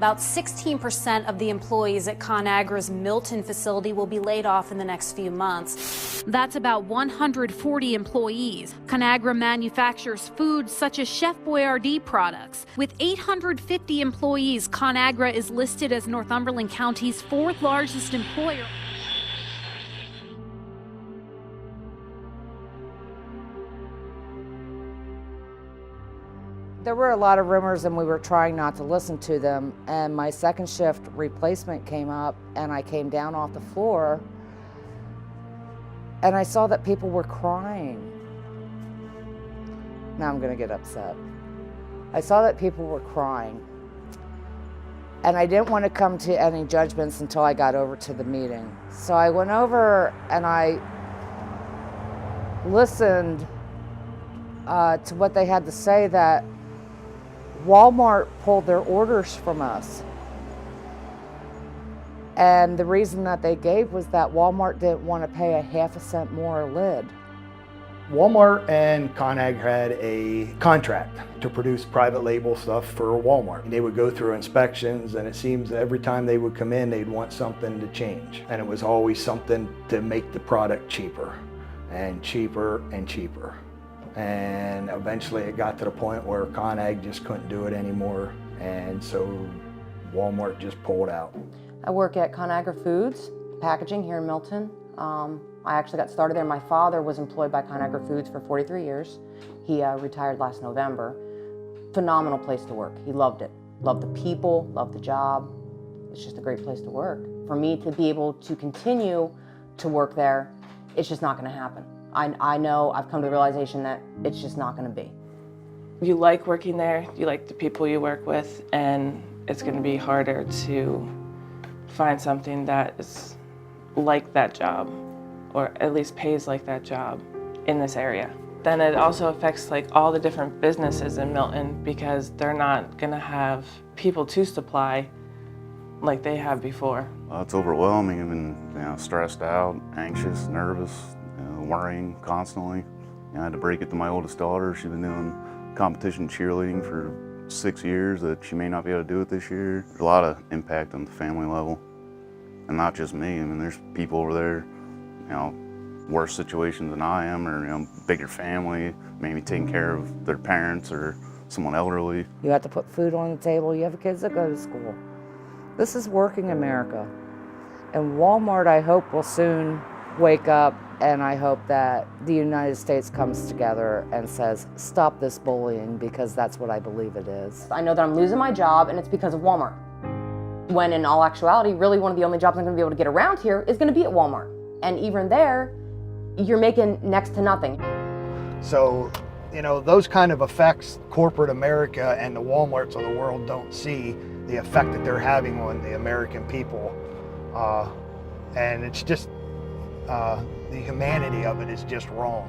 About 16% of the employees at Con Agra's Milton facility will be laid off in the next few months. That's about 140 employees. Con Agra manufactures foods such as Chef Boyardee products. With 850 employees, Con Agra is listed as Northumberland County's fourth largest employer. There were a lot of rumors and we were trying not to listen to them, and my second shift replacement came up and I came down off the floor and I saw that people were crying. Now I'm gonna get upset. I saw that people were crying and I didn't want to come to any judgments until I got over to the meeting. So I went over and I listened to what they had to say, that Walmart pulled their orders from us. And the reason that they gave was that Walmart didn't want to pay a half a cent more a lid. Walmart and Con Agra had a contract to produce private label stuff for Walmart. They would go through inspections, and it seems that every time they would come in, they'd want something to change. And it was always something to make the product cheaper and cheaper and cheaper. And eventually it got to the point where Con Ag just couldn't do it anymore, and so Walmart just pulled out. I work at Con Agra Foods, packaging here in Milton. I actually got started there. My father was employed by Con Agra Foods for 43 years. He retired last November. Phenomenal place to work. He loved it. Loved the people, loved the job. It's just a great place to work. For me to be able to continue to work there, it's just not gonna happen. I know, I've come to the realization that it's just not going to be. You like working there, you like the people you work with, and it's going to be harder to find something that is like that job, or at least pays like that job in this area. Then it also affects like all the different businesses in Milton, because they're not going to have people to supply like they have before. It's overwhelming. I've been stressed out, anxious, nervous. Worrying constantly. I had to break it to my oldest daughter. She's been doing competition cheerleading for 6 years, that she may not be able to do it this year. There's a lot of impact on the family level, and not just me. I mean, there's people over there, worse situations than I am, or bigger family, maybe taking care of their parents or someone elderly. You have to put food on the table. You have kids that go to school. This is working America, and Walmart, I hope, will soon wake up. And I hope that the United States comes together and says, stop this bullying, because that's what I believe it is. I know that I'm losing my job and it's because of Walmart. When in all actuality, really one of the only jobs I'm gonna be able to get around here is gonna be at Walmart. And even there, you're making next to nothing. So, those kind of effects corporate America and the Walmarts of the world don't see, the effect that they're having on the American people. And it's just, the humanity of it is just wrong.